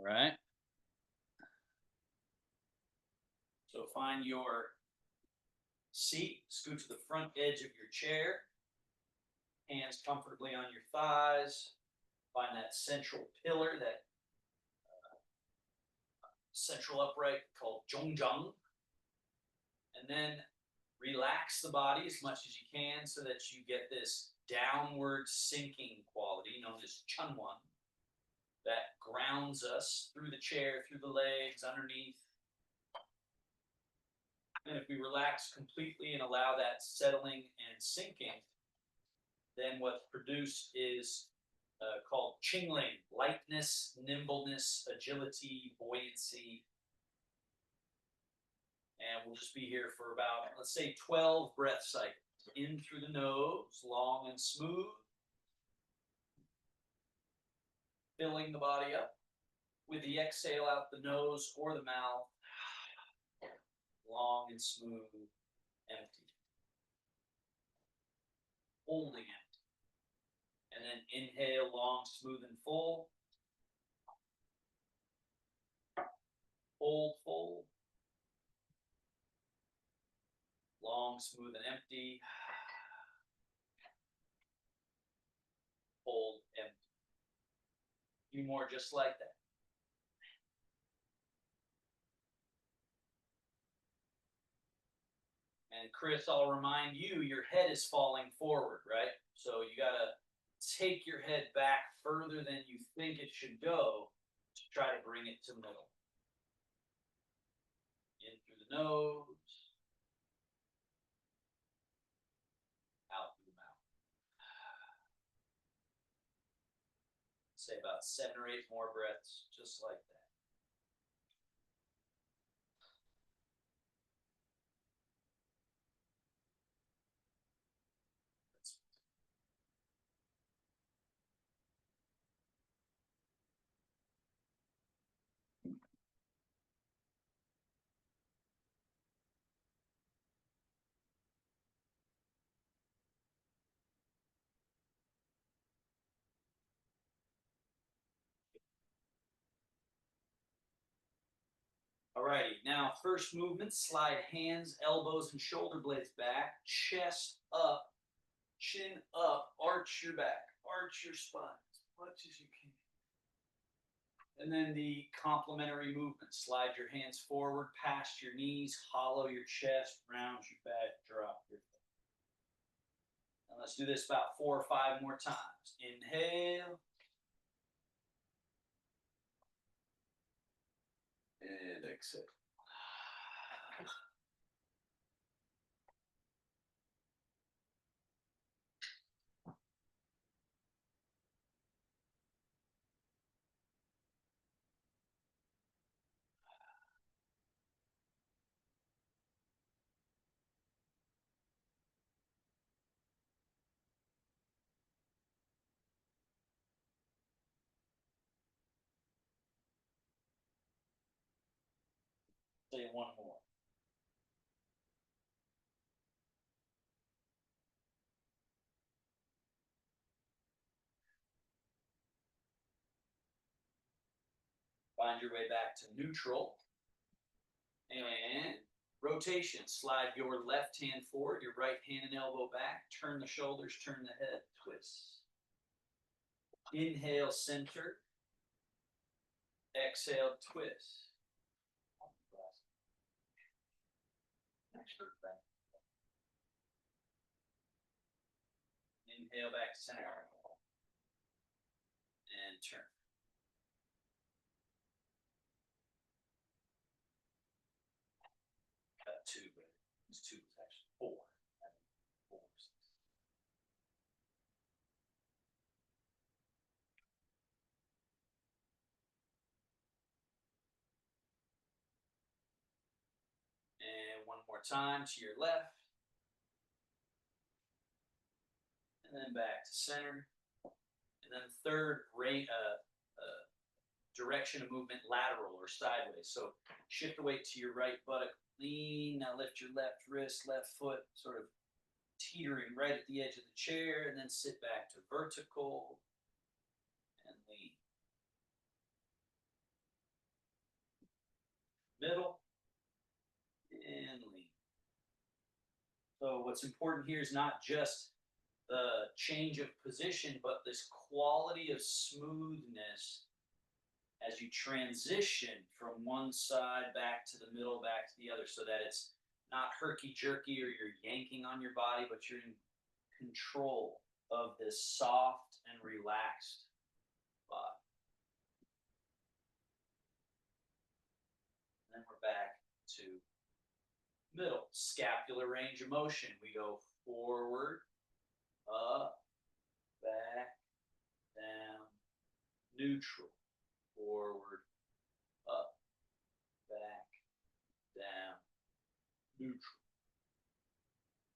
All right. So find your seat, scoot to the front edge of your chair, hands comfortably on your thighs. Find that central pillar, that central upright called zhongjang. And then relax the body as much as you can so that you get this downward sinking quality known as chunwan that grounds us through the chair, through the legs, underneath. And if we relax completely and allow that settling and sinking, then what's produced is called qingling, lightness, nimbleness, agility, buoyancy. And we'll just be here for about, let's say, 12 breath cycles. In through the nose, long and smooth, filling the body up. With the exhale out the nose or the mouth, long and smooth, empty. Holding it. And then inhale, long, smooth, and full. Hold full. Long, smooth, and empty. Hold empty. A few more just like that. And Chris, I'll remind you, your head is falling forward, right? So you got to take your head back further than you think it should go to try to bring it to middle. In through the nose, out through the mouth. Say about 7 or 8 more breaths, just like that. Alrighty, now first movement, slide hands, elbows, and shoulder blades back, chest up, chin up, arch your back, arch your spine as much as you can. And then the complementary movement, slide your hands forward past your knees, hollow your chest, round your back, drop your foot. And let's do this about 4 or 5 more times. Inhale. And exhale. Say one more. Find your way back to neutral. And rotation. Slide your left hand forward, your right hand and elbow back. Turn the shoulders, turn the head, twist. Inhale, center. Exhale, twist. Inhale back to center. And turn. Got 2, but it's 2 is actually 4. 4. And one more time to your left. And then back to center. And then third, direction of movement, lateral or sideways. So shift the weight to your right buttock, lean. Now lift your left wrist, left foot, sort of teetering right at the edge of the chair, and then sit back to vertical and lean. what's important here is not just the change of position, but this quality of smoothness as you transition from one side back to the middle, back to the other, so that it's not herky jerky or you're yanking on your body, but you're in control of this soft and relaxed body. And then we're back to middle. Scapular range of motion. We go forward, up, back, down, neutral, forward, up, back, down, neutral,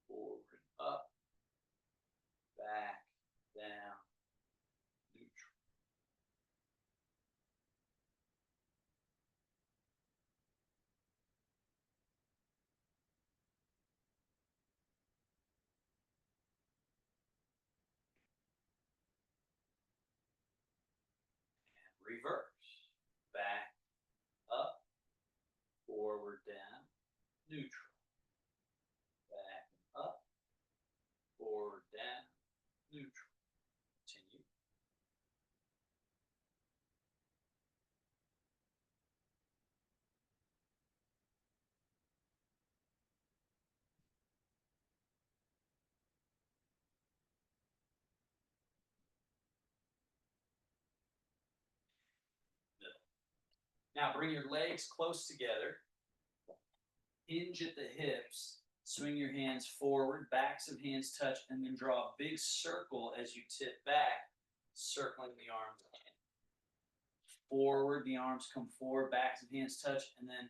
forward, up, back, down, neutral. And reverse. Back, up, forward, down, neutral. Back, up, forward, down, neutral. Continue. Middle. Now bring your legs close together. Hinge at the hips. Swing your hands forward, backs of hands touch, and then draw a big circle as you tip back, circling the arms in. Forward, the arms come forward, backs of hands touch, and then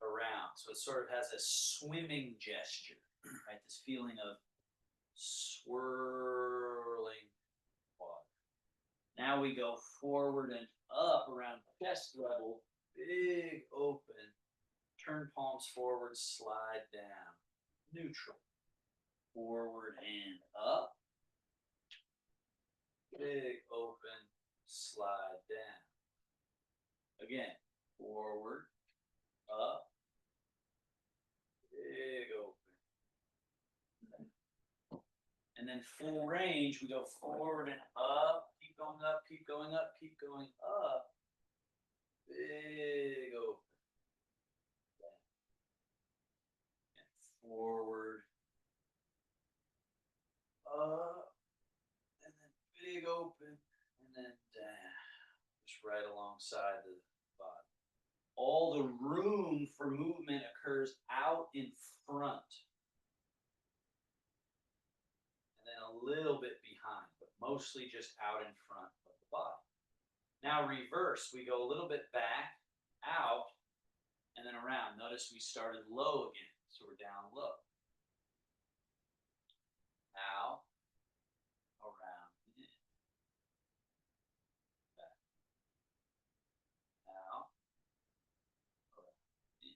around. So it sort of has a swimming gesture, right? This feeling of swirling water. Now we go forward and up around chest level, big open. Turn palms forward, slide down. Neutral. Forward and up. Big open, slide down. Again, forward, up, big open. And then full range, we go forward and up, keep going up, keep going up, keep going up. Big open. And forward, up, and then big open, and then down. Just right alongside the body. All the room for movement occurs out in front. And then a little bit behind, but mostly just out in front of the body. Now reverse, we go a little bit back, out, and then around. Notice we started low again, so we're down low. Out, around, in. Back. Out, around, in.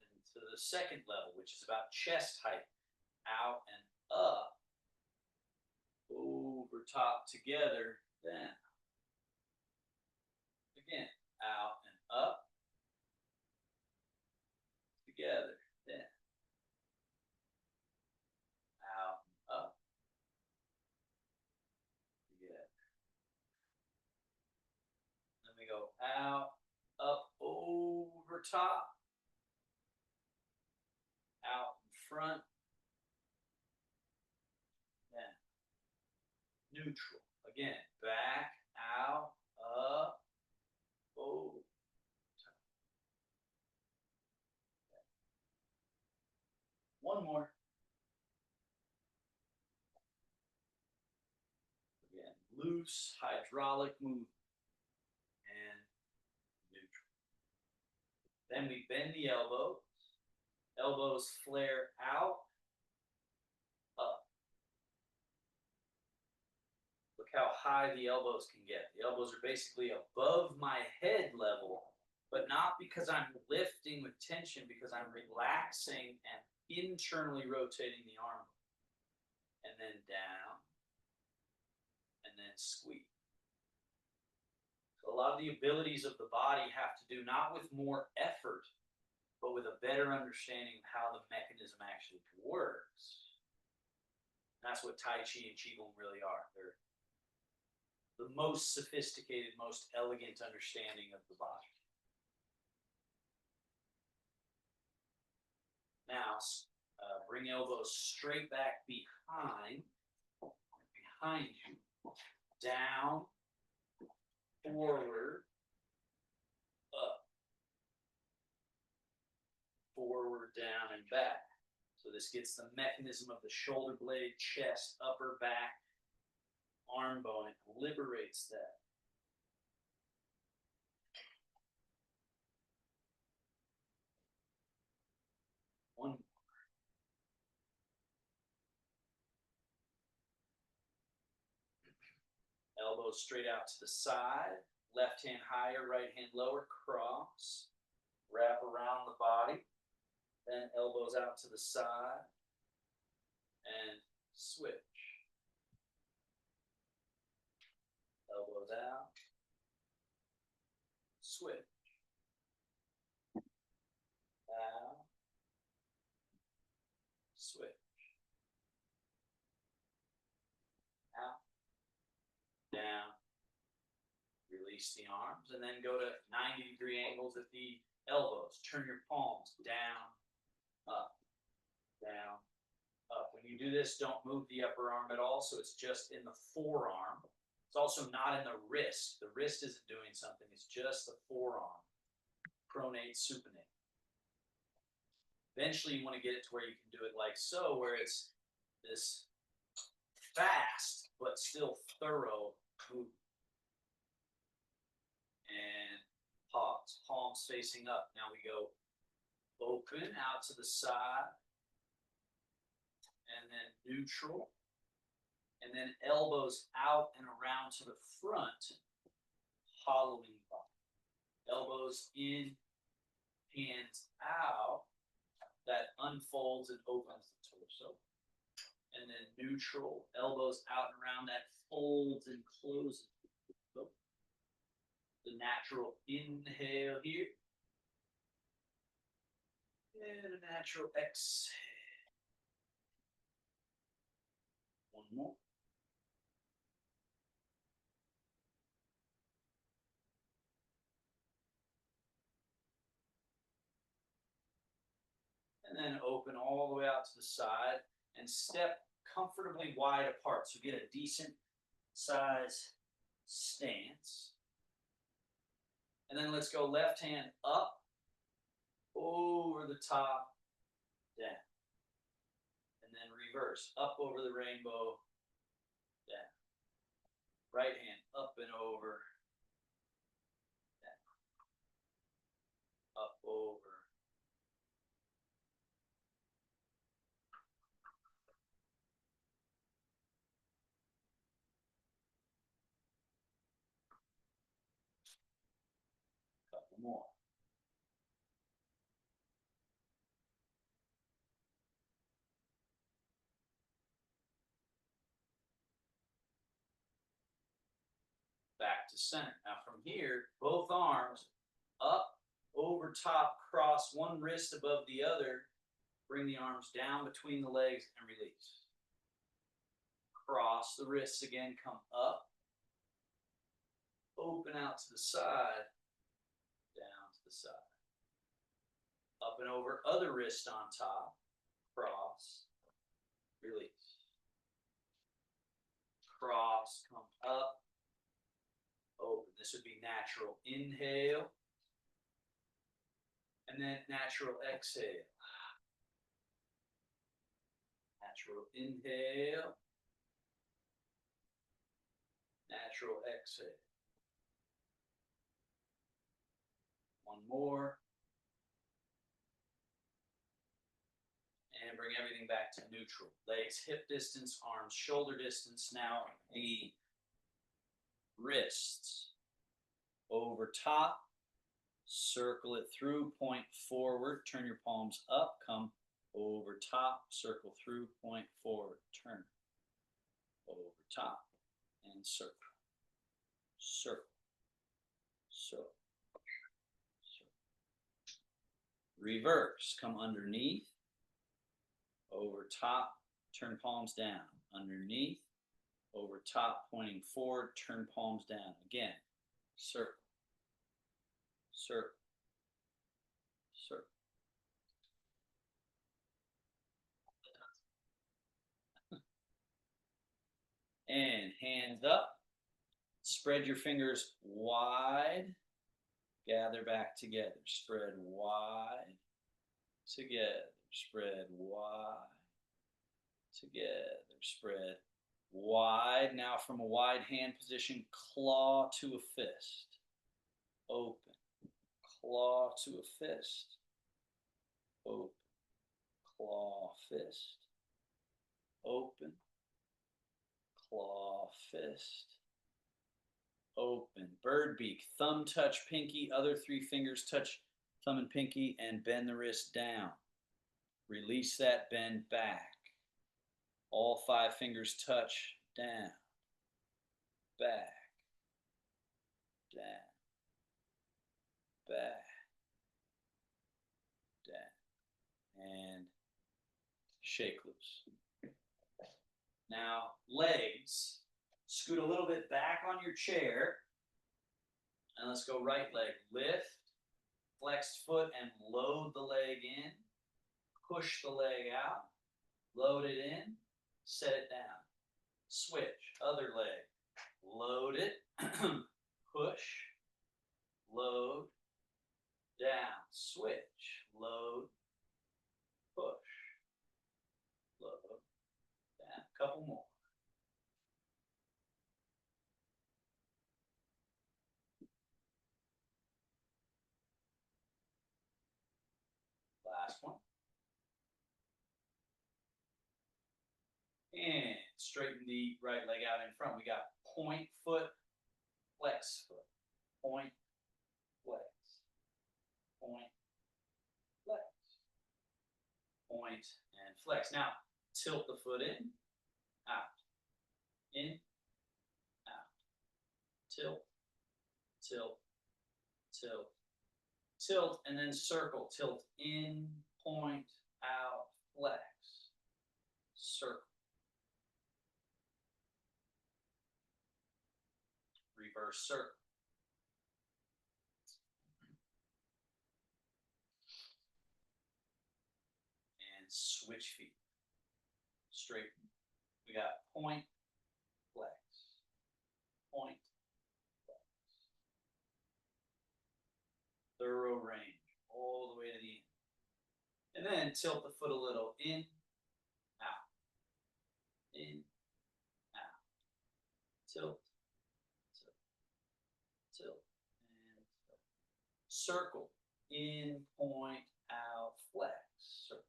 And to the second level, which is about chest height. Out and up, over top together, down. Again, out and up, together, down. Out and up, together. Then we go out, up, over top, out in front, down. Neutral. Again, back, out, up, over. One more. Again, loose hydraulic movement and neutral. Then we bend the elbows. Elbows flare out, up. Look how high the elbows can get. The elbows are basically above my head level, but not because I'm lifting with tension, because I'm relaxing and internally rotating the arm. And then down, and then squeeze. So a lot of the abilities of the body have to do not with more effort, but with a better understanding of how the mechanism actually works. That's what Tai Chi and Qigong really are. They're the most sophisticated, most elegant understanding of the body. Now, bring elbows straight back behind you, down, forward, up, forward, down, and back. So this gets the mechanism of the shoulder blade, chest, upper back, arm bone. It liberates that. One. Elbows straight out to the side. Left hand higher, right hand lower, cross. Wrap around the body. Then elbows out to the side. And switch. Elbows out. Switch. Out. Switch. Out. Down. Release the arms and then go to 90-degree angles at the elbows. Turn your palms down, up, down, up. When you do this, don't move the upper arm at all, so it's just in the forearm. It's also not in the wrist. The wrist isn't doing something. It's just the forearm. Pronate, supinate. Eventually, you want to get it to where you can do it like so, where it's this fast but still thorough movement. And pause, palms facing up. Now we go open out to the side, and then neutral, and then elbows out and around to the front, hollowing the body. Elbows in, hands out, that unfolds and opens the torso. And then neutral, elbows out and around, that folds and closes. The natural inhale here. And a natural exhale. One more. And then open all the way out to the side and step comfortably wide apart. So get a decent size stance. And then let's go left hand up, over the top, down. And then reverse, up over the rainbow, down. Right hand up and over, down. Up, over. Couple more. Back to center. Now from here, both arms up, over top, cross one wrist above the other. Bring the arms down between the legs and release. Cross the wrists again, come up. Open out to the side, down to the side. Up and over, other wrist on top, cross, release. Cross, come up, open. This would be natural inhale, and then natural exhale. Natural inhale, natural exhale. One more. And bring everything back to neutral. Legs hip distance, arms shoulder distance. Now the wrists over top, circle it through, point forward, turn your palms up, come over top, circle through, point forward, turn over top, and circle, circle, circle, circle. Reverse. Come underneath, over top, turn palms down. Underneath, over top, pointing forward, turn palms down. Again, circle, circle, circle. And hands up. Spread your fingers wide. Gather back together. Spread wide. Together. Spread wide. Together. Spread wide. Now from a wide hand position, claw to a fist. Open. Claw to a fist. Open. Claw, fist. Open. Claw, fist. Open. Bird beak. Thumb touch pinky. Other three fingers touch thumb and pinky and bend the wrist down. Release that, bend back. All five fingers touch down. Back. Down. Back. Down. And shake loose. Now, legs. Scoot a little bit back on your chair. And let's go right leg. Lift, flexed foot, and load the leg in. Push the leg out. Load it in. Set it down. Switch. Other leg. Load it. Push. Load. Down. Switch. Load. Push. Load. Down. Couple more. Last one. And straighten the right leg out in front. We got point foot, flex foot. Point, flex. Point, flex. Point, and flex. Now, tilt the foot in, out. In, out. Tilt, tilt, tilt, tilt, and then circle. Tilt in, point, out, flex. Circle. Reverse circle. And switch feet. Straighten. We got point, flex. Point, flex. Thorough range. All the way to the end. And then tilt the foot a little. In, out. In, out. Tilt. Tilt, and tilt. Circle, in, point, out, flex, circle.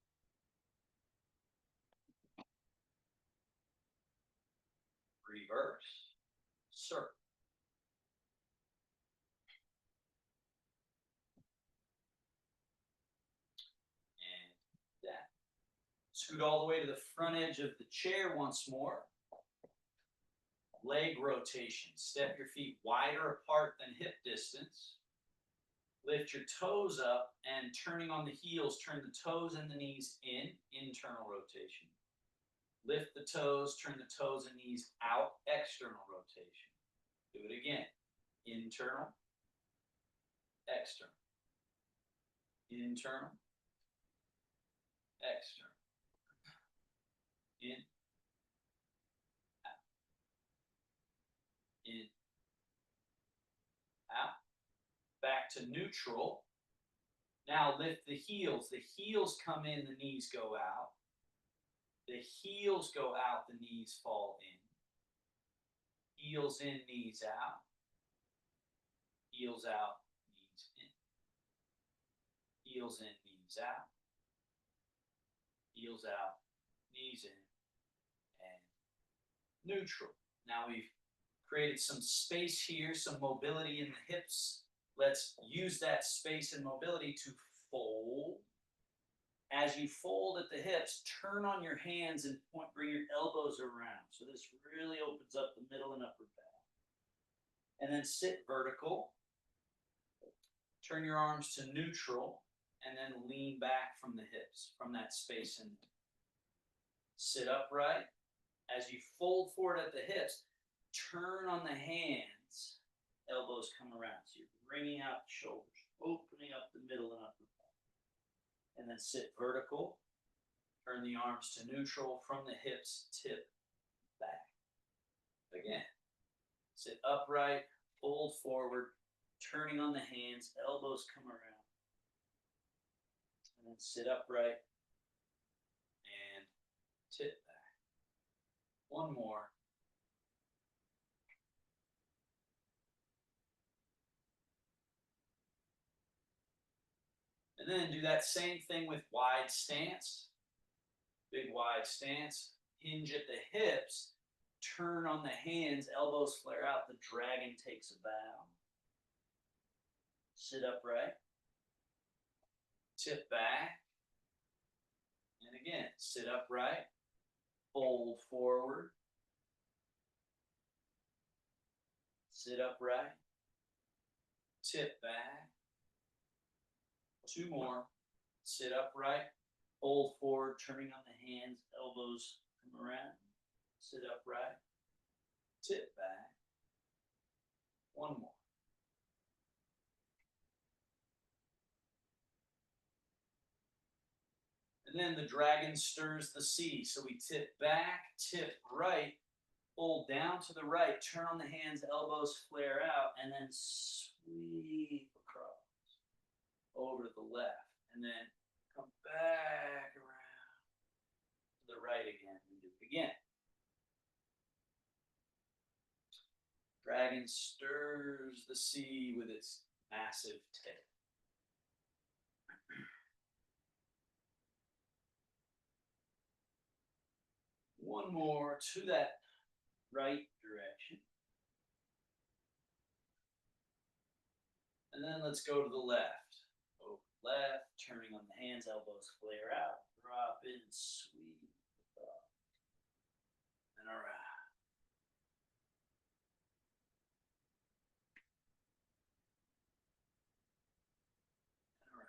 Reverse, circle. And that. Scoot all the way to the front edge of the chair once more. Leg rotation. Step your feet wider apart than hip distance. Lift your toes up and turning on the heels, turn the toes and the knees in, internal rotation. Lift the toes, turn the toes and knees out, external rotation. Do it again. Internal, external. Internal, external. In, out. In, out. Back to neutral. Now lift the heels. The heels come in, the knees go out. The heels go out, the knees fall in. Heels in, knees out. Heels out, knees in. Heels in, knees out. Heels out, knees in. And neutral. Now we've created some space here, some mobility in the hips. Let's use that space and mobility to fold. As you fold at the hips, turn on your hands and bring your elbows around. So this really opens up the middle and upper back. And then sit vertical. Turn your arms to neutral. and then lean back from the hips, from that space in there. Sit upright. As you fold forward at the hips, turn on the hands, elbows come around. So you're bringing out the shoulders, opening up the middle and upper back. And then sit vertical. Turn the arms to neutral from the hips, tip back. Again, sit upright, fold forward, turning on the hands, elbows come around. And then sit upright and tip back. One more. And then do that same thing with wide stance. Big wide stance. Hinge at the hips. Turn on the hands. Elbows flare out. The dragon takes a bow. Sit upright. Tip back. And again, sit upright. Fold forward. Sit upright. Tip back. Two more. Sit upright. Fold forward, turning on the hands. Elbows come around. Sit upright. Tip back. One more. And then the dragon stirs the sea. So we tip back, tip right, fold down to the right, turn on the hands, elbows flare out, and then sweep across over to the left. And then come back around to the right again and do it again. Dragon stirs the sea with its massive tail. One more to that right direction. And then let's go to the left. Over left, turning on the hands, elbows flare out, drop in, sweep up, and around. And around.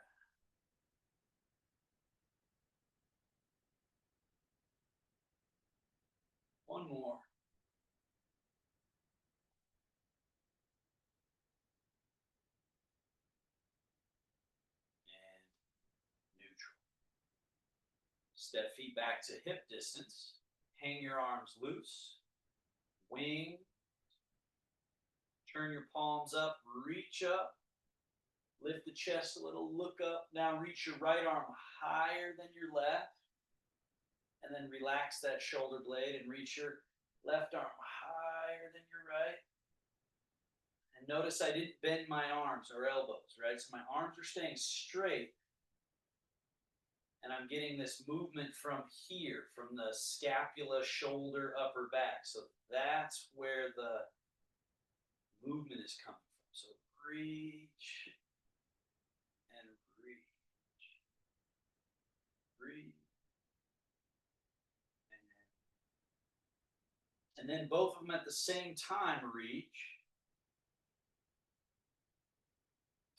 One more. And neutral. Step feet back to hip distance. Hang your arms loose. Wing. Turn your palms up. Reach up. Lift the chest a little. Look up. Now reach your right arm higher than your left. And then relax that shoulder blade and reach your left arm higher than your right. And notice I didn't bend my arms or elbows, right? So my arms are staying straight. And I'm getting this movement from here, from the scapula, shoulder, upper back. So that's where the movement is coming from. So reach and reach. Breathe. And then both of them at the same time reach.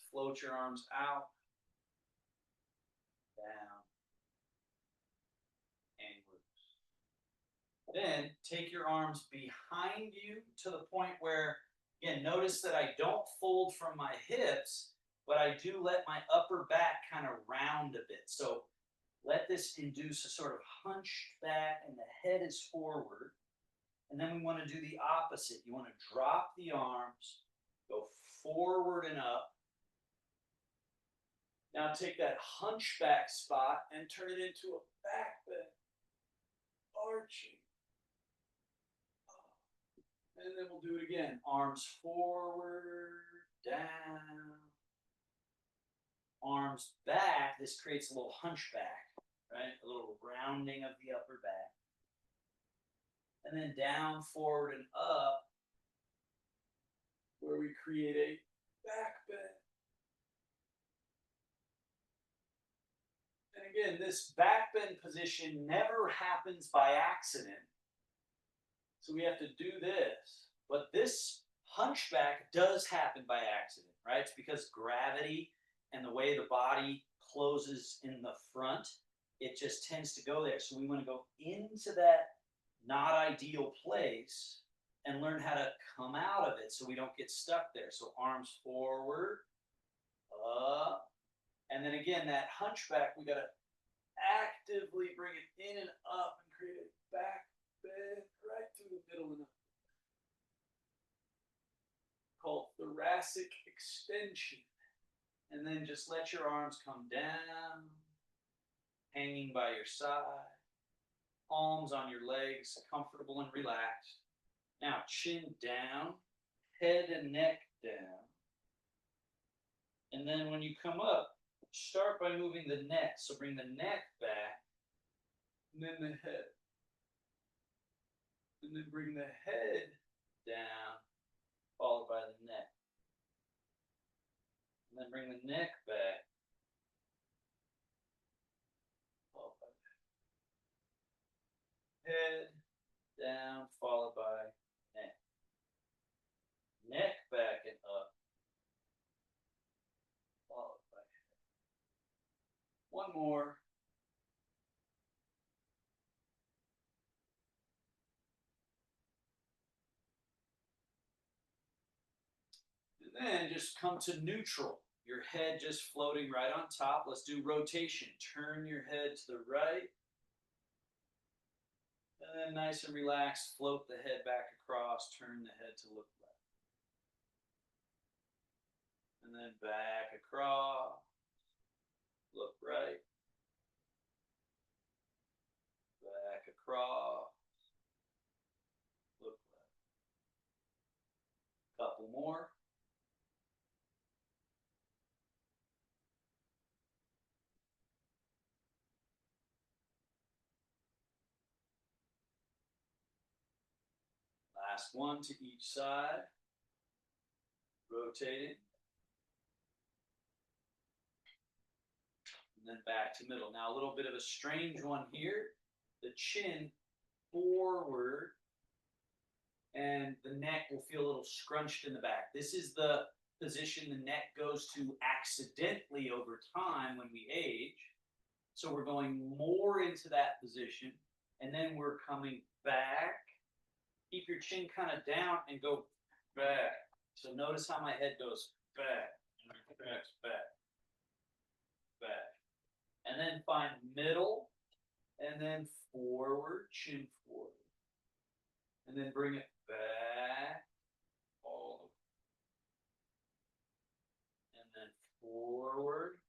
Float your arms out, down, and loose. Then take your arms behind you to the point where, again, notice that I don't fold from my hips, but I do let my upper back kind of round a bit. So let this induce a sort of hunched back and the head is forward. And then we want to do the opposite. You want to drop the arms, go forward and up. Now take that hunchback spot and turn it into a back bend, arching. And then we'll do it again. Arms forward, down. Arms back. This creates a little hunchback, right? A little rounding of the upper back. And then down, forward, and up, where we create a back bend. And again, this back bend position never happens by accident. So we have to do this. But this hunchback does happen by accident, right? It's because gravity and the way the body closes in the front, it just tends to go there. So we want to go into that not ideal place and learn how to come out of it so we don't get stuck there. So arms forward, up, and then again, that hunchback, we got to actively bring it in and up and create a back bend right through the middle and up. Called thoracic extension. And then just let your arms come down, hanging by your side, palms on your legs, comfortable and relaxed. Now, chin down, head and neck down. And then when you come up, start by moving the neck. So bring the neck back, and then the head. And then bring the head down, followed by the neck. And then bring the neck back, followed by the head down, followed by neck. Neck back and up, followed by head. One more. And then just come to neutral. Your head just floating right on top. Let's do rotation. Turn your head to the right. And then nice and relaxed, float the head back across, turn the head to look left. And then back across, look right. Back across, look left. Couple more. Last one to each side. Rotating. And then back to middle. Now a little bit of a strange one here. The chin forward and the neck will feel a little scrunched in the back. This is the position the neck goes to accidentally over time when we age. So we're going more into that position, and then we're coming back. Keep your chin kind of down and go back. So notice how my head goes back, back, back. And then find middle, and then forward, chin forward. And then bring it back, all the way. And then forward,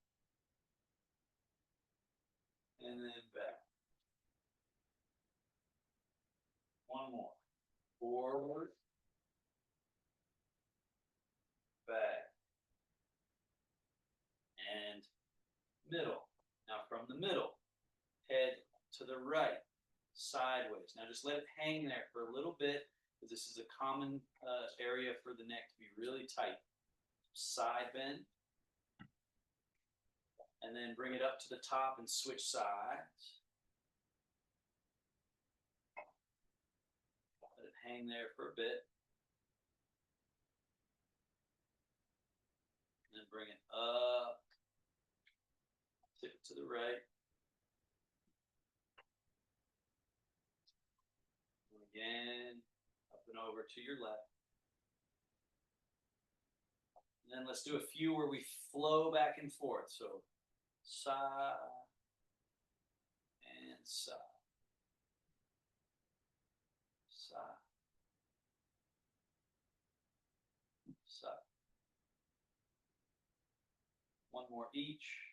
and then back. One more. Forward, back, and middle. Now from the middle, head to the right, sideways. Now just let it hang there for a little bit, because this is a common area for the neck to be really tight. Side bend, and then bring it up to the top and switch sides. Let it hang there for a bit. And then bring it up, tip it to the right. And again, up and over to your left. And then let's do a few where we flow back and forth. So side and side. Side. Side. One more each.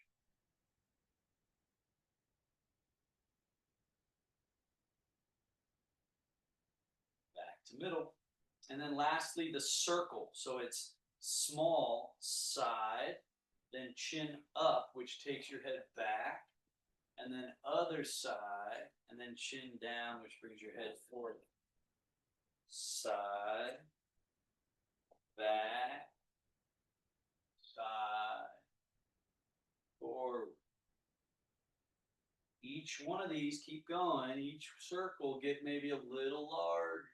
Back to middle. And then lastly, the circle. So it's small side, then chin up, which takes your head back, and then other side, and then chin down, which brings your head forward. Side, back, side, forward. Each one of these, keep going, each circle get maybe a little larger.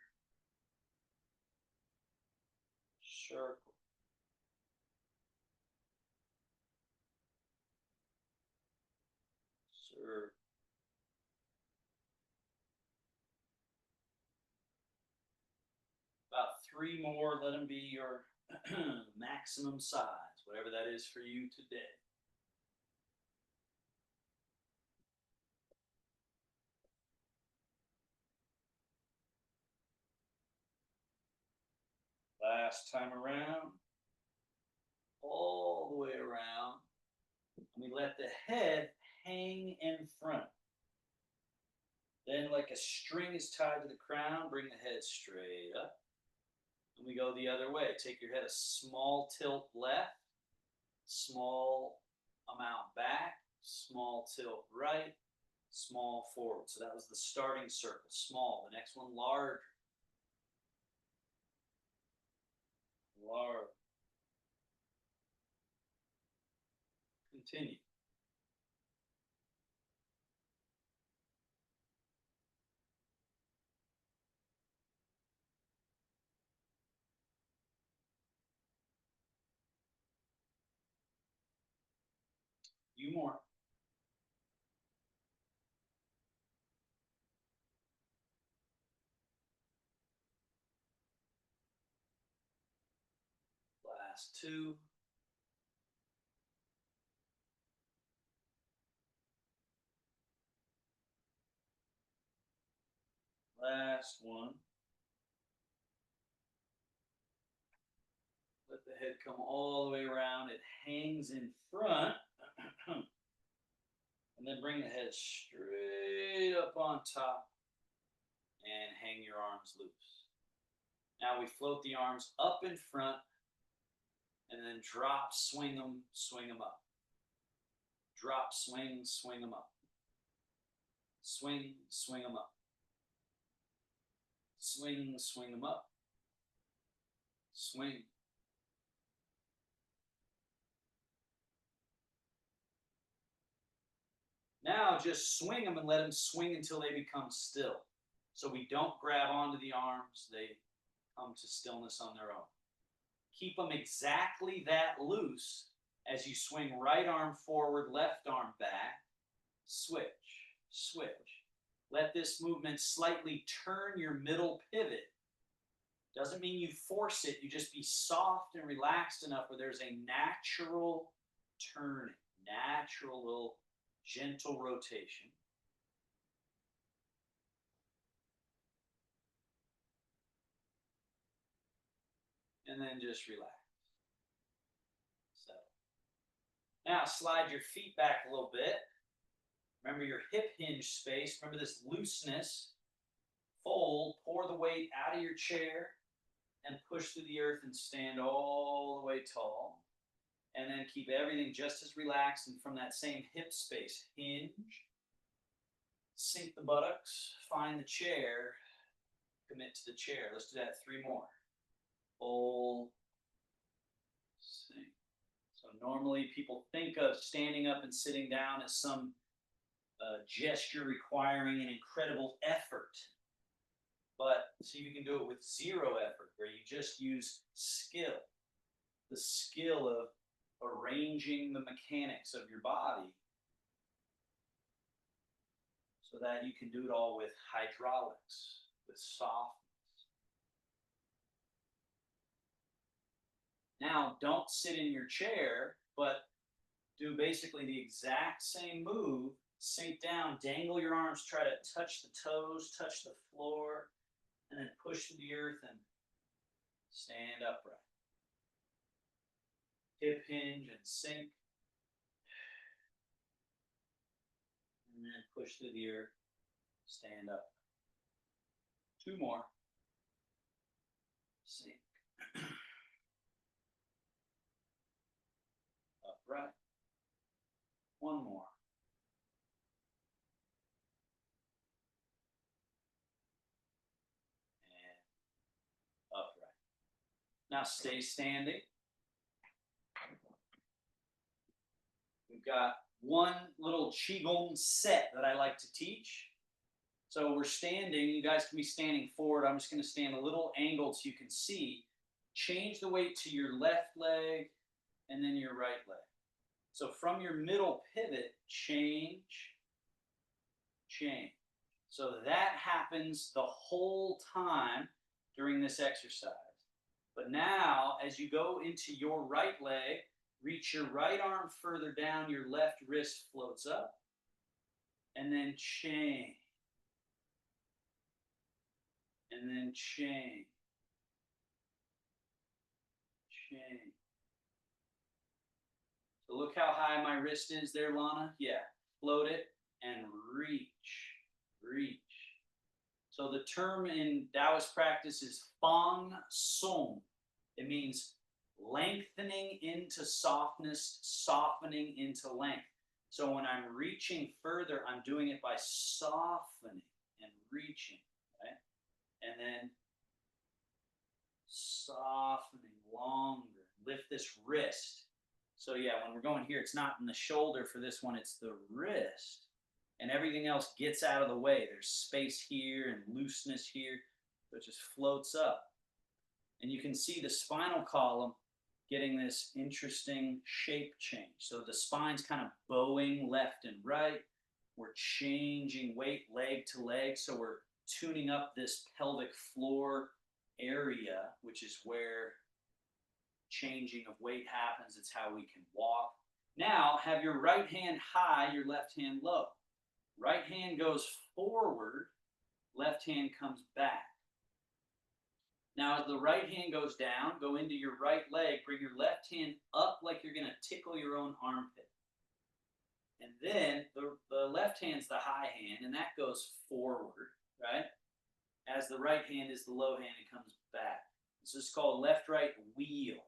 Circle. Sir. About 3 more. Let them be your maximum size, whatever that is for you today. Last time around, all the way around. We let the head hang in front. Then, like a string is tied to the crown, bring the head straight up. And we go the other way. Take your head a small tilt left, small amount back, small tilt right, small forward. So that was the starting circle, small. The next one, large, large. Continue. Few more. Last 2. Last 1. Let the head come all the way around. It hangs in front. And then bring the head straight up on top and hang your arms loose. Now we float the arms up in front and then drop, swing them up. Drop, swing them up. Swing them up. Swing them up. Swing. Now just swing them and let them swing until they become still. So we don't grab onto the arms, they come to stillness on their own. Keep them exactly that loose as you swing right arm forward, left arm back, switch, switch. Let this movement slightly turn your middle pivot. Doesn't mean you force it, you just be soft and relaxed enough where there's a natural turning, natural little gentle rotation. And then just relax. Settle. Now slide your feet back a little bit. Remember your hip hinge space. Remember this looseness. Fold, pour the weight out of your chair and push through the earth and stand all the way tall. And then keep everything just as relaxed and from that same hip space. Hinge. Sink the buttocks. Find the chair. Commit to the chair. Let's do that 3 more. Fold. Sink. So normally people think of standing up and sitting down as some gesture requiring an incredible effort. But see, you can do it with 0 effort, where you just use skill. The skill of arranging the mechanics of your body so that you can do it all with hydraulics, with softness. Now, don't sit in your chair, but do basically the exact same move. Sink down, dangle your arms, try to touch the toes, touch the floor, and then push through the earth and stand upright. Hip hinge and sink. And then push through the earth, stand up. 2 more. Sink. Upright. 1 more. And upright. Now stay standing. We've got one little Qigong set that I like to teach. So we're standing, you guys can be standing forward. I'm just going to stand a little angled so you can see. Change the weight to your left leg and then your right leg. So from your middle pivot, change change. So that happens the whole time during this exercise. But now, as you go into your right leg, reach your right arm further down, your left wrist floats up, and then chain. And then chain. Chain. So look how high my wrist is there, Lana. Yeah. Float it and reach. Reach. So the term in Taoist practice is fang song. It means lengthening into softness, softening into length. So when I'm reaching further, I'm doing it by softening and reaching, right? And then softening longer. Lift this wrist. So yeah, when we're going here, it's not in the shoulder for this one, it's the wrist. And everything else gets out of the way. There's space here and looseness here. So it just floats up. And you can see the spinal column getting this interesting shape change. So the spine's kind of bowing left and right. We're changing weight leg to leg. So we're tuning up this pelvic floor area, which is where changing of weight happens. It's how we can walk. Now, have your right hand high, your left hand low. Right hand goes forward, left hand comes back. Now, as the right hand goes down, go into your right leg, bring your left hand up like you're going to tickle your own armpit. And then the left hand's the high hand, and that goes forward, right? As the right hand is the low hand, it comes back. This is called left-right wheel.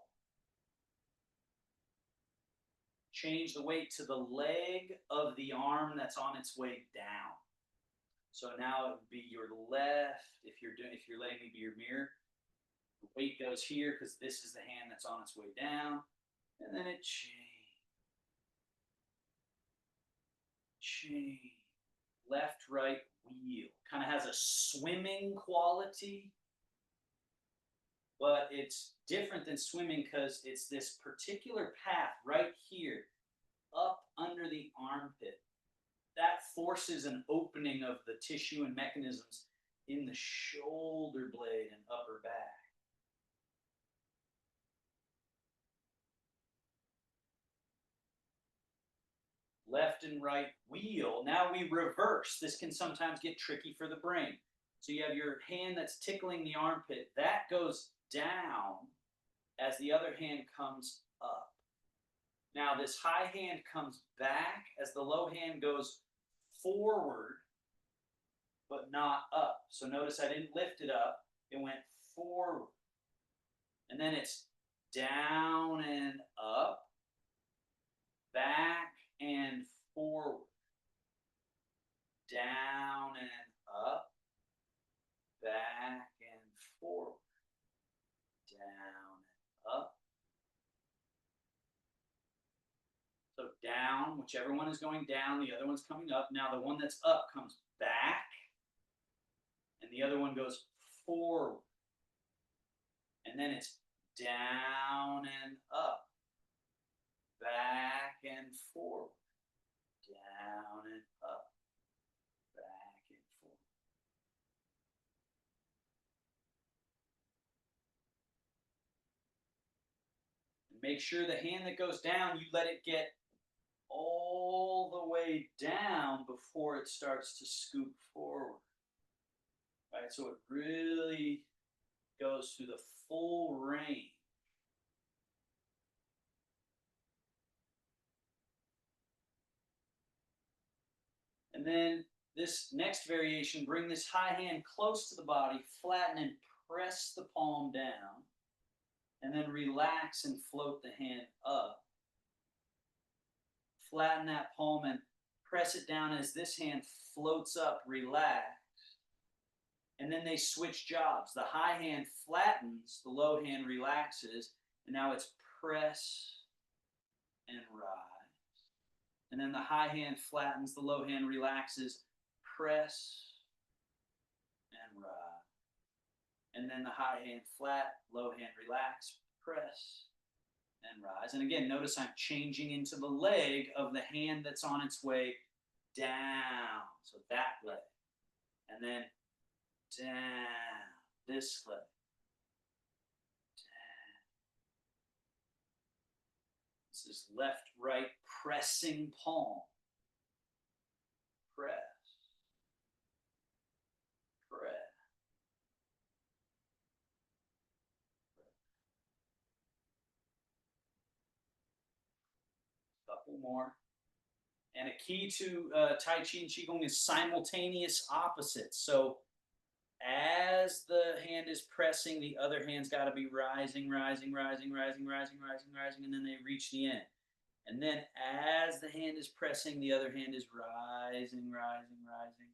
Change the weight to the leg of the arm that's on its way down. So now it would be your left, if you're letting me be your mirror. The weight goes here because this is the hand that's on its way down. And then it chain. Left, right, wheel. Kind of has a swimming quality, but it's different than swimming because it's this particular path right here, up under the armpit. That forces an opening of the tissue and mechanisms in the shoulder blade and upper back. Left and right wheel. Now we reverse. This can sometimes get tricky for the brain. So you have your hand that's tickling the armpit. That goes down as the other hand comes up. Now this high hand comes back as the low hand goes forward, but not up. So notice I didn't lift it up. It went forward. And then it's down and up, back and forward, down and up, back and forward, down and up. So down, whichever one is going down, the other one's coming up. Now the one that's up comes back, and the other one goes forward. And then it's down and up, back and forward, down and up, back and forward. And make sure the hand that goes down, you let it get all the way down before it starts to scoop forward. Right, so it really goes through the full range. And then this next variation, bring this high hand close to the body, flatten and press the palm down, and then relax and float the hand up. Flatten that palm and press it down as this hand floats up, relax. And then they switch jobs. The high hand flattens, the low hand relaxes, and now it's press and rise. And then the high hand flattens, the low hand relaxes, press and rise. And then the high hand flat, low hand relax, press and rise. And again, notice I'm changing into the leg of the hand that's on its way down. So that leg. And then down. This leg. Down. This is left, right, pressing palm. Press. Press. Couple more. And a key to Tai Chi and Qigong is simultaneous opposites. So as the hand is pressing, the other hand's got to be rising, rising, rising, rising, rising, rising, rising, and then they reach the end. And then as the hand is pressing, the other hand is rising, rising, rising.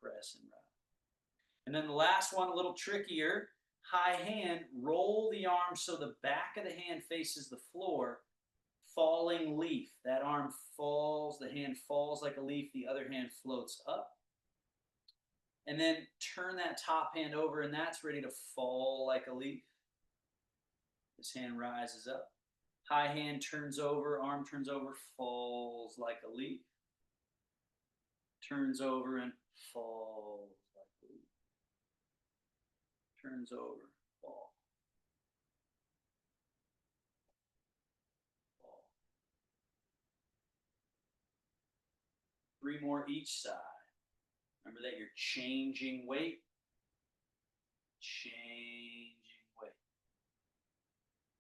Press and rise. And then the last one, a little trickier. High hand, roll the arm so the back of the hand faces the floor. Falling leaf. That arm falls, the hand falls like a leaf, the other hand floats up. And then turn that top hand over, and that's ready to fall like a leaf. This hand rises up. High hand turns over, arm turns over, falls like a leaf. Turns over and falls like a leaf. Turns over, fall. Fall. 3 more each side. Remember that you're changing weight. Changing weight.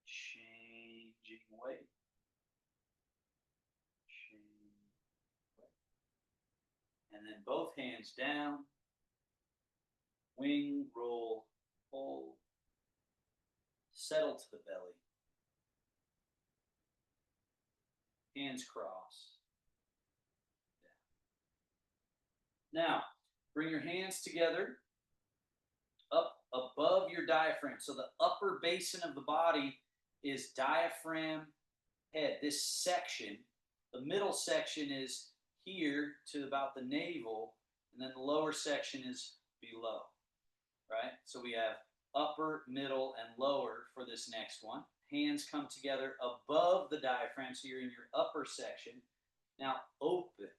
Changing weight. Changing weight. And then both hands down. Wing, roll, hold. Settle to the belly. Hands crossed. Now, bring your hands together up above your diaphragm. So the upper basin of the body is diaphragm, head. This section, the middle section is here to about the navel, and then the lower section is below, right? So we have upper, middle, and lower for this next one. Hands come together above the diaphragm, so you're in your upper section. Now, open.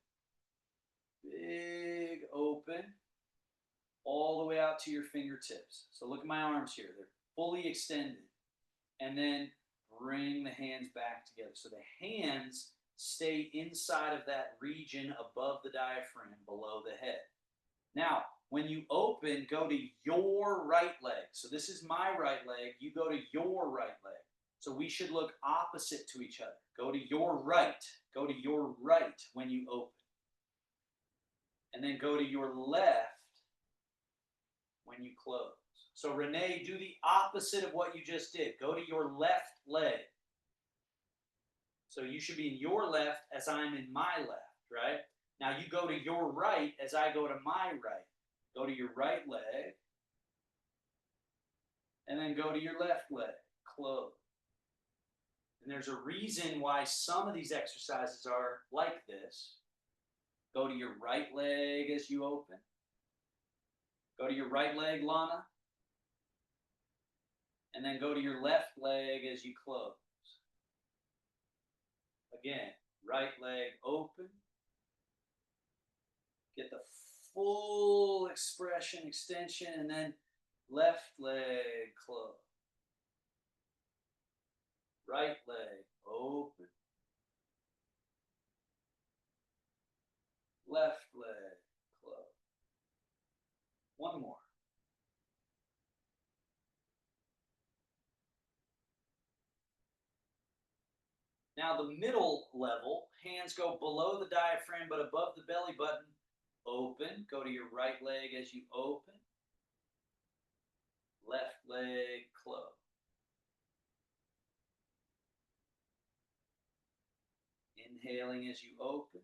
Big open all the way out to your fingertips. So look at my arms here. They're fully extended. And then bring the hands back together. So the hands stay inside of that region above the diaphragm, below the head. Now, when you open, go to your right leg. So this is my right leg. You go to your right leg. So we should look opposite to each other. Go to your right. Go to your right when you open. And then go to your left when you close. So Renee, do the opposite of what you just did. Go to your left leg. So you should be in your left as I'm in my left, right? Now you go to your right as I go to my right. Go to your right leg. And then go to your left leg. Close. And there's a reason why some of these exercises are like this. Go to your right leg as you open. Go to your right leg, Lana. And then go to your left leg as you close. Again, right leg open. Get the full expression, extension, and then left leg close. Right leg open. Left leg close. One more. Now the middle level, hands go below the diaphragm but above the belly button. Open. Go to your right leg as you open. Left leg close. Inhaling as you open.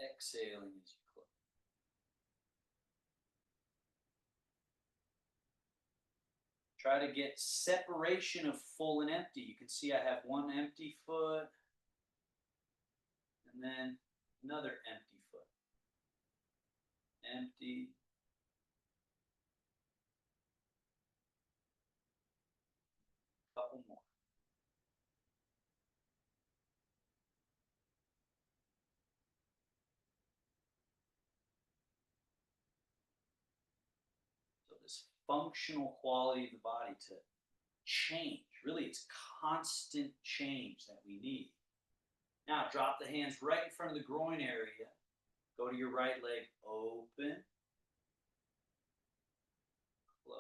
Exhaling as you close. Try to get separation of full and empty. You can see I have one empty foot and then another empty foot. Empty. Couple more. functional quality of the body to change. Really, it's constant change that we need. Now, drop the hands right in front of the groin area. Go to your right leg, open, close.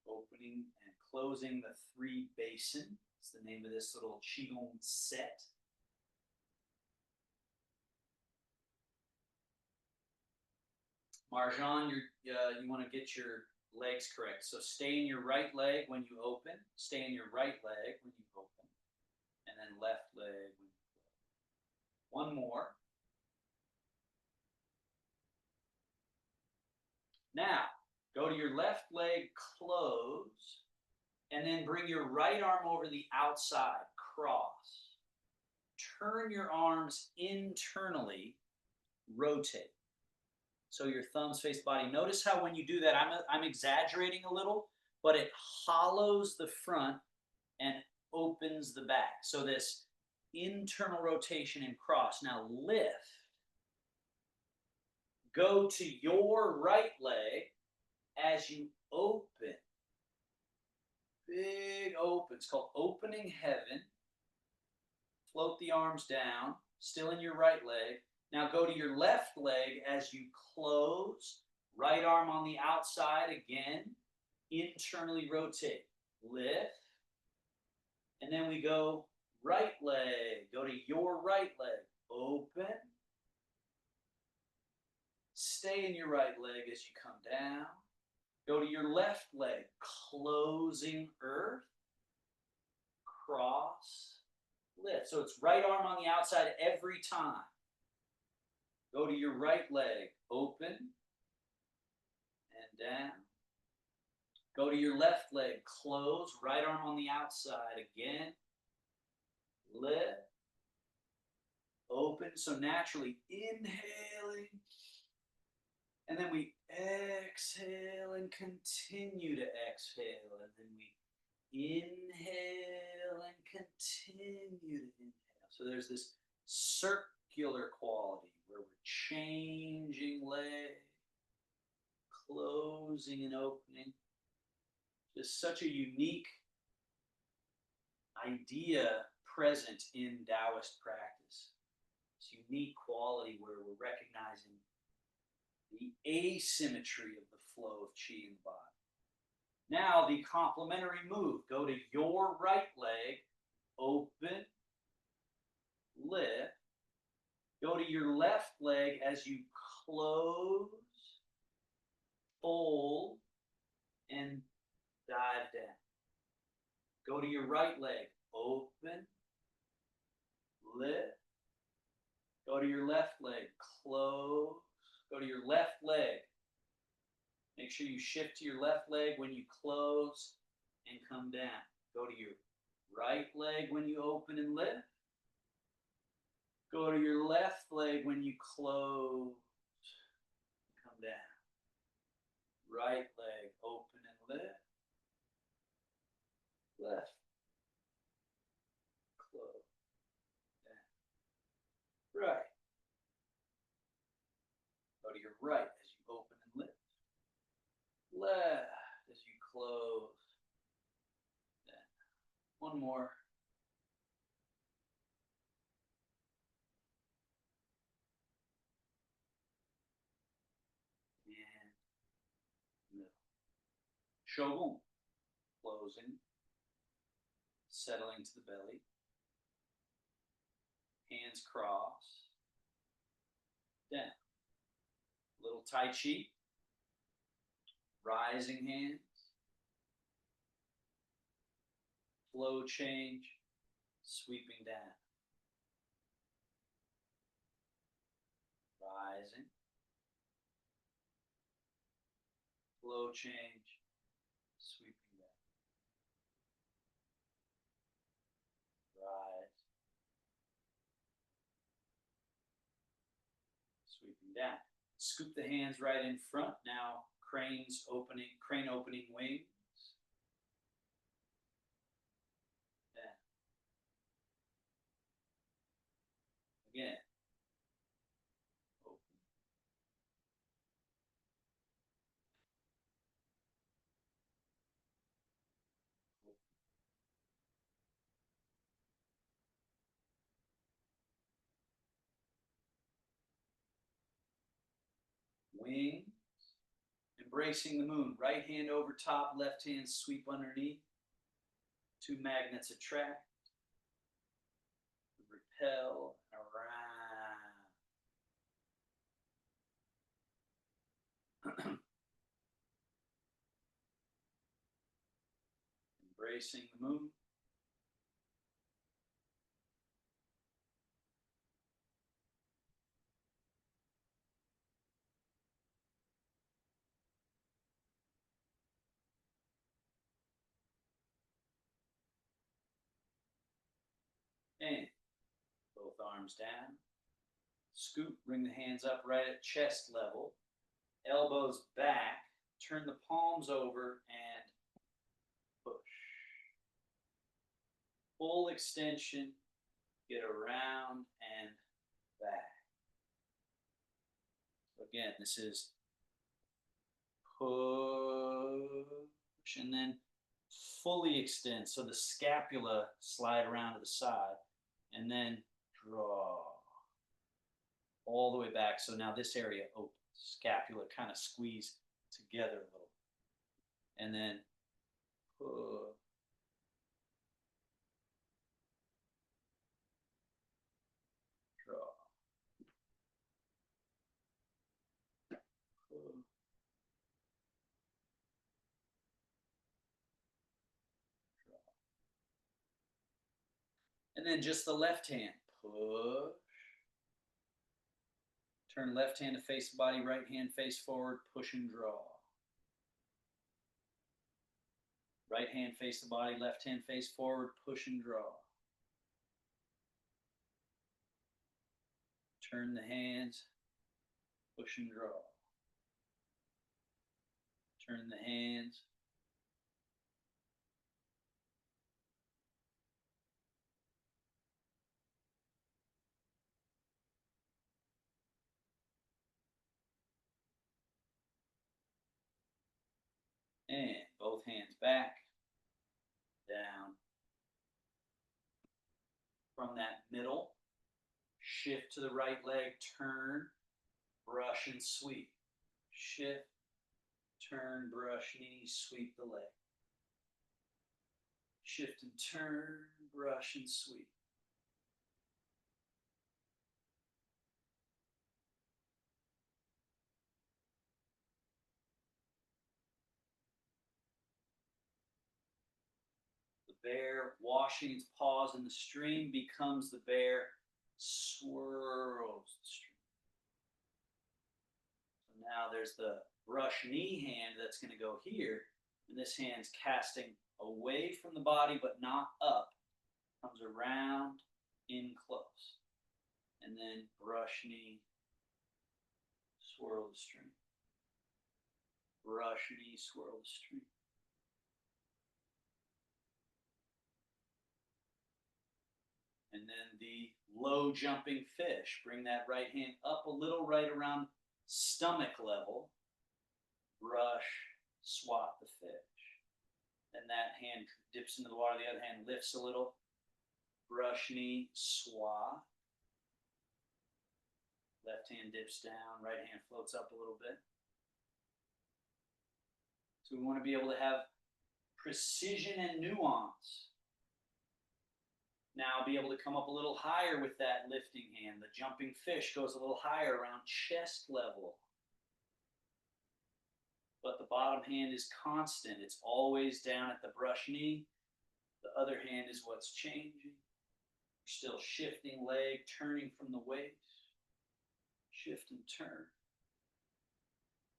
Opening and closing the three basin. It's the name of this little Qigong set. Marjan, you want to get your legs correct. So stay in your right leg when you open, stay in your right leg when you open, and then left leg when you close. One more. Now, go to your left leg, close, and then bring your right arm over the outside, cross. Turn your arms internally, rotate. So your thumbs face body. Notice how when you do that, I'm exaggerating a little, but it hollows the front and opens the back. So this internal rotation and cross. Now lift. Go to your right leg as you open. Big open. It's called opening heaven. Float the arms down, still in your right leg. Now go to your left leg as you close. Right arm on the outside again. Internally rotate. Lift. And then we go right leg. Go to your right leg. Open. Stay in your right leg as you come down. Go to your left leg. Closing earth. Cross. Lift. So it's right arm on the outside every time. Go to your right leg, open and down. Go to your left leg, close, right arm on the outside again. Lift, open. So naturally inhaling, and then we exhale and continue to exhale, and then we inhale and continue to inhale. So there's this circular quality where we're changing leg, closing and opening. Just such a unique idea present in Taoist practice. This unique quality where we're recognizing the asymmetry of the flow of qi in the body. Now the complementary move. Go to your right leg, open, lift. Go to your left leg as you close, fold, and dive down. Go to your right leg, open, lift. Go to your left leg, close. Go to your left leg. Make sure you shift to your left leg when you close and come down. Go to your right leg when you open and lift. Go to your left leg when you close. Come down. Right leg, open and lift. Left. Close. Down. Right. Go to your right as you open and lift. Left as you close. Down. One more. Shogun, closing, settling to the belly, hands crossed, down. Little Tai Chi, rising hands, flow change, sweeping down. Rising, flow change, sweeping down. Rise. sweeping down. Scoop the hands right in front. Now crane opening wings. Then again, open. Wing. Embracing the moon. Right hand over top, left hand sweep underneath. Two magnets attract. Repel around. Embracing the moon. And both arms down. Scoop, bring the hands up right at chest level. Elbows back. Turn the palms over and push. Full extension. Get around and back. Again, this is push and then fully extend. So the scapula slide around to the side and then draw all the way back. So now this area opens. Scapula kind of squeeze together a little. And then push. Draw. Push. And then just the left hand. Push. Turn left hand to face the body, right hand face forward, push and draw. Right hand face the body, left hand face forward, push and draw. Turn the hands, push and draw. Turn the hands. And both hands back, down. From that middle, shift to the right leg, turn, brush and sweep. Shift, turn, brush, knee, sweep the leg. Shift and turn, brush and sweep. The bear washing its paws in the stream becomes the bear swirls the stream. So now there's the brush knee hand that's going to go here, and this hand's casting away from the body but not up. Comes around in close. And then brush knee, swirl the stream. Brush knee, swirl the stream. And then the low jumping fish. Bring that right hand up a little, right around stomach level. Brush, swat the fish. Then that hand dips into the water, the other hand lifts a little. Brush knee, swat. Left hand dips down, right hand floats up a little bit. So we want to be able to have precision and nuance. Now be able to come up a little higher with that lifting hand. The jumping fish goes a little higher around chest level. But the bottom hand is constant. It's always down at the brush knee. The other hand is what's changing. Still shifting leg, turning from the waist. Shift and turn.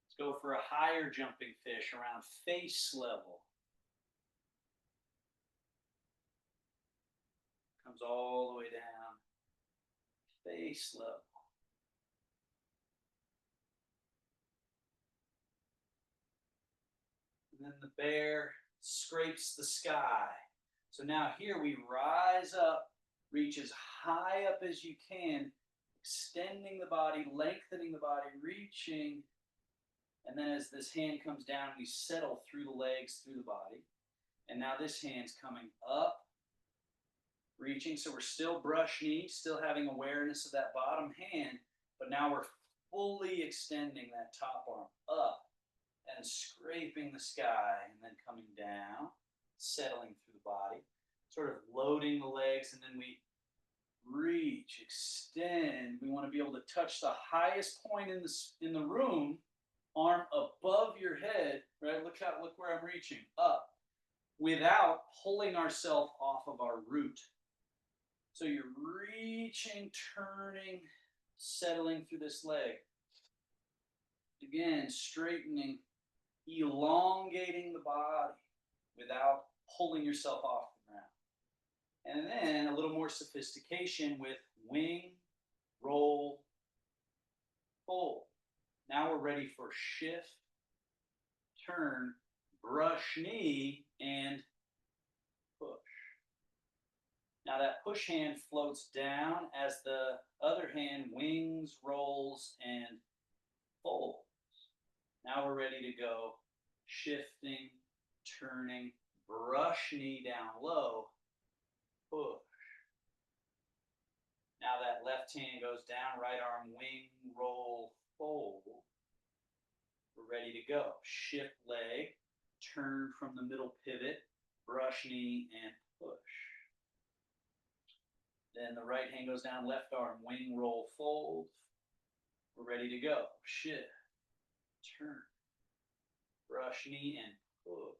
Let's go for a higher jumping fish around face level. Comes all the way down, face level. then the bear scrapes the sky. So now here we rise up, reach as high up as you can, extending the body, lengthening the body, reaching. And then as this hand comes down, we settle through the legs, through the body. And now this hand's coming up, reaching. So we're still brush knee, still having awareness of that bottom hand, but now we're fully extending that top arm up and scraping the sky, and then coming down, settling through the body, sort of loading the legs, and then we reach, extend. We want to be able to touch the highest point in the room, arm above your head, right? Look where I'm reaching, up, without pulling ourselves off of our root. So you're reaching, turning, settling through this leg. Again, straightening, elongating the body without pulling yourself off the ground. And then a little more sophistication with wing, roll, fold. Now we're ready for shift, turn, brush knee, and push. Now that push hand floats down as the other hand wings, rolls, and folds. Now we're ready to go. Shifting, turning, brush knee down low, push. Now that left hand goes down, right arm wing, roll, fold. We're ready to go. Shift leg, turn from the middle pivot, brush knee, and push. Then the right hand goes down, left arm, wing, roll, fold. We're ready to go. Shift, turn, brush knee, and push.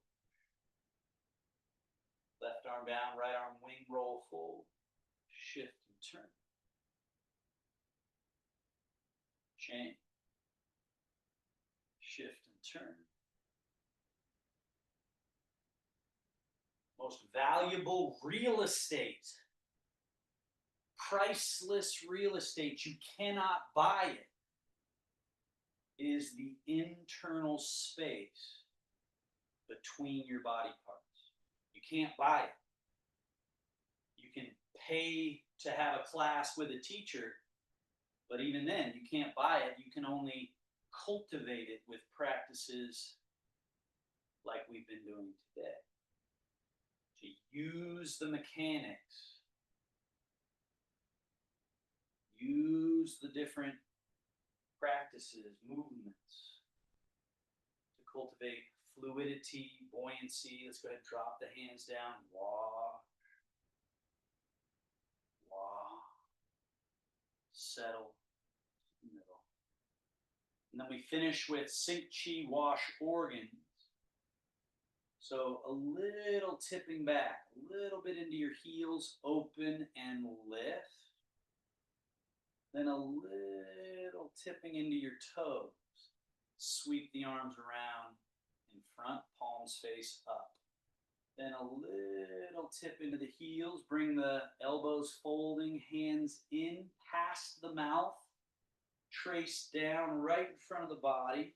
Left arm down, right arm, wing, roll, fold. Shift and turn. Change. Shift and turn. Most valuable real estate. Priceless real estate. You cannot buy it. Is the internal space between your body parts. You can't buy it. You can pay to have a class with a teacher, but even then, you can't buy it. You can only cultivate it with practices like we've been doing today. To use the mechanics, use the different practices, movements to cultivate fluidity, buoyancy. Let's go ahead and drop the hands down. Walk. Walk. Settle. Middle. And then we finish with sink chi wash organs. So a little tipping back, a little bit into your heels, open and lift. Then a little tipping into your toes. Sweep the arms around in front, palms face up. Then a little tip into the heels. Bring the elbows folding, hands in past the mouth. Trace down right in front of the body,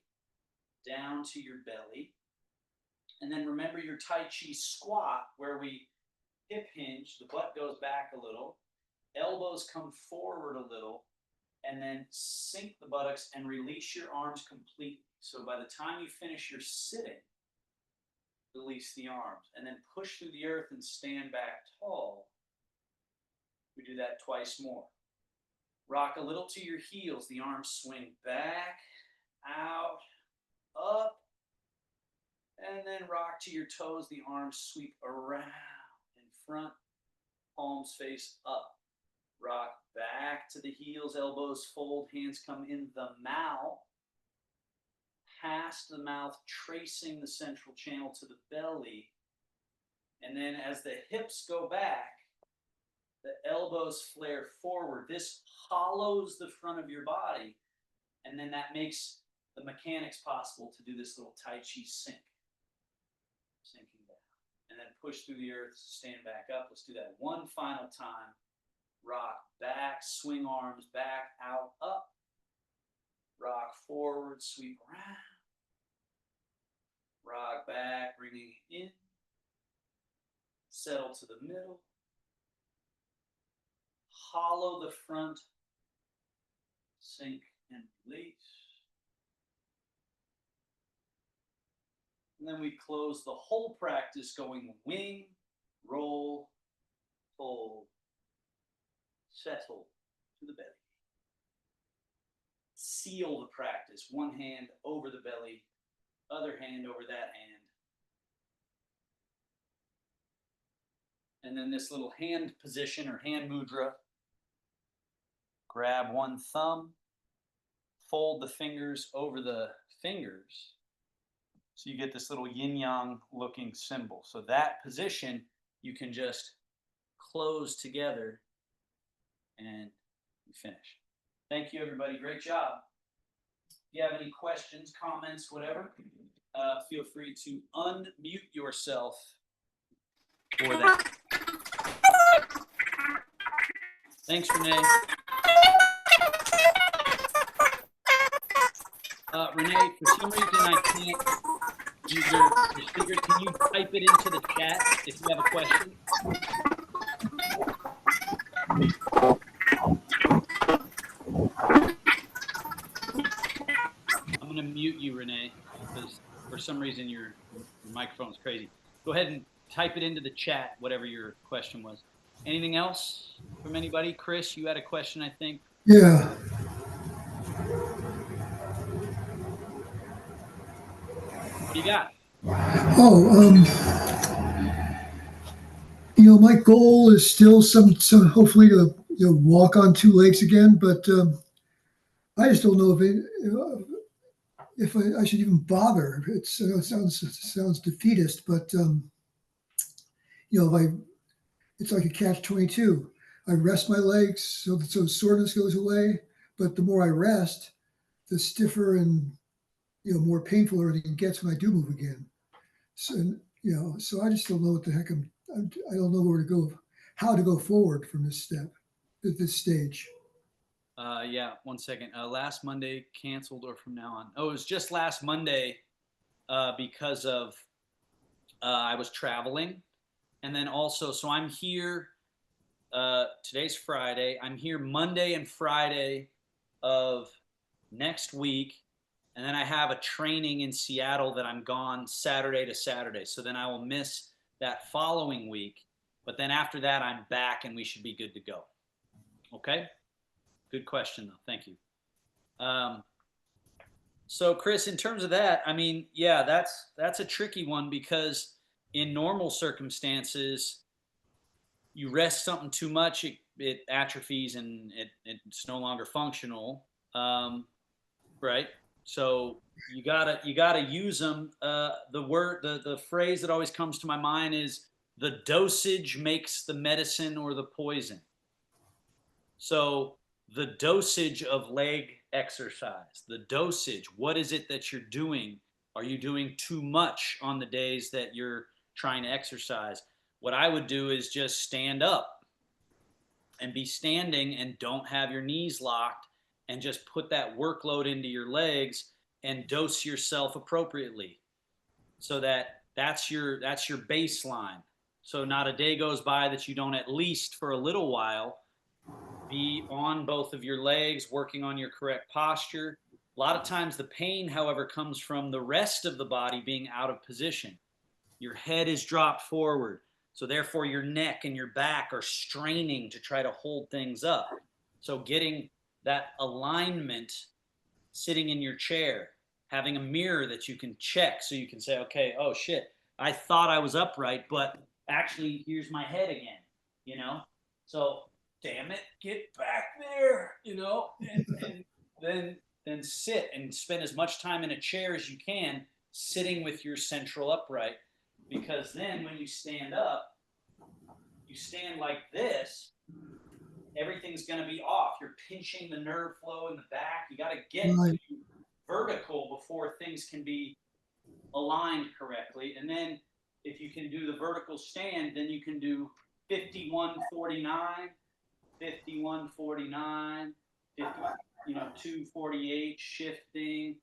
down to your belly. And then remember your Tai Chi squat where we hip hinge, the butt goes back a little, elbows come forward a little, and then sink the buttocks and release your arms completely. So by the time you finish your sitting, release the arms, and then push through the earth and stand back tall. We do that twice more. Rock a little to your heels, the arms swing back, out, up, and then rock to your toes, the arms sweep around in front, palms face up. Rock back to the heels, elbows fold, hands come in the mouth, past the mouth, tracing the central channel to the belly. And then as the hips go back, the elbows flare forward. This hollows the front of your body, and then that makes the mechanics possible to do this little Tai Chi sink. Sinking down. And then push through the earth, stand back up. Let's do that one final time. Rock back, swing arms back, out, up. Rock forward, sweep around. Rock back, bringing it in. Settle to the middle. Hollow the front. Sink and release. And then we close the whole practice going wing, roll, hold, settle to the belly. Seal the practice. One hand over the belly, other hand over that hand. And then this little hand position or hand mudra. Grab one thumb, fold the fingers over the fingers. So you get this little yin-yang looking symbol. So that position, you can just close together and you finish. Thank you, everybody. Great job. If you have any questions, comments, whatever, feel free to unmute yourself for that. Thanks, Renee. Renee, for some reason I can't use your speaker. Can you type it into the chat if you have a question? I'm going to mute you, Renee, because for some reason your microphone is crazy. Go ahead and type it into the chat, whatever your question was. Anything else from anybody? Chris, you had a question, I think. Yeah. What do you got? Oh, my goal is still some hopefully to walk on two legs again, but I just don't know if I should even bother. It sounds defeatist, but it's like a catch-22. I rest my legs so soreness goes away, but the more I rest, the stiffer and more painful everything gets when I do move again. So so I just don't know what the heck I don't know where to go, how to go forward from this stage. Yeah, 1 second. Last Monday canceled or from now on? Oh, it was just last Monday because of I was traveling. And then also, so I'm here, today's Friday. I'm here Monday and Friday of next week. And then I have a training in Seattle that I'm gone Saturday to Saturday. So then I will miss that following week. But then after that, I'm back and we should be good to go. Okay? Good question, though. Thank you. So, Chris, in terms of that, I mean, yeah, that's a tricky one because in normal circumstances, you rest something too much, it atrophies and it's no longer functional, right? So you gotta use them. The phrase that always comes to my mind is the dosage makes the medicine or the poison. So the dosage of leg exercise, the dosage, what is it that you're doing? Are you doing too much on the days that you're trying to exercise? What I would do is just stand up and be standing and don't have your knees locked and just put that workload into your legs and dose yourself appropriately. So that's your baseline. So not a day goes by that you don't at least for a little while be on both of your legs, working on your correct posture. A lot of times the pain, however, comes from the rest of the body being out of position. Your head is dropped forward. So therefore your neck and your back are straining to try to hold things up. So getting that alignment, sitting in your chair, having a mirror that you can check so you can say, okay, oh shit, I thought I was upright, but actually here's my head again, So damn it, get back there, and then sit and spend as much time in a chair as you can, sitting with your central upright, because then when you stand up, you stand like this, everything's going to be off. You're pinching the nerve flow in the back. You got to get to vertical before things can be aligned correctly. And then if you can do the vertical stand, then you can do 51-49, 51-49, 248, shifting,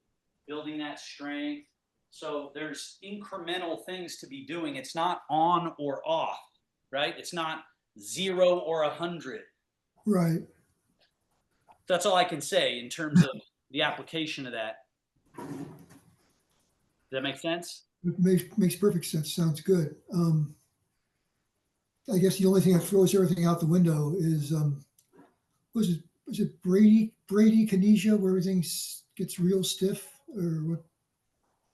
building that strength. So there's incremental things to be doing. It's not on or off, right? It's not 0 or 100. Right. That's all I can say in terms of the application of that. Does that make sense? It makes perfect sense. Sounds good. I guess the only thing that throws everything out the window is was it Brady kinesia where everything gets real stiff, or what?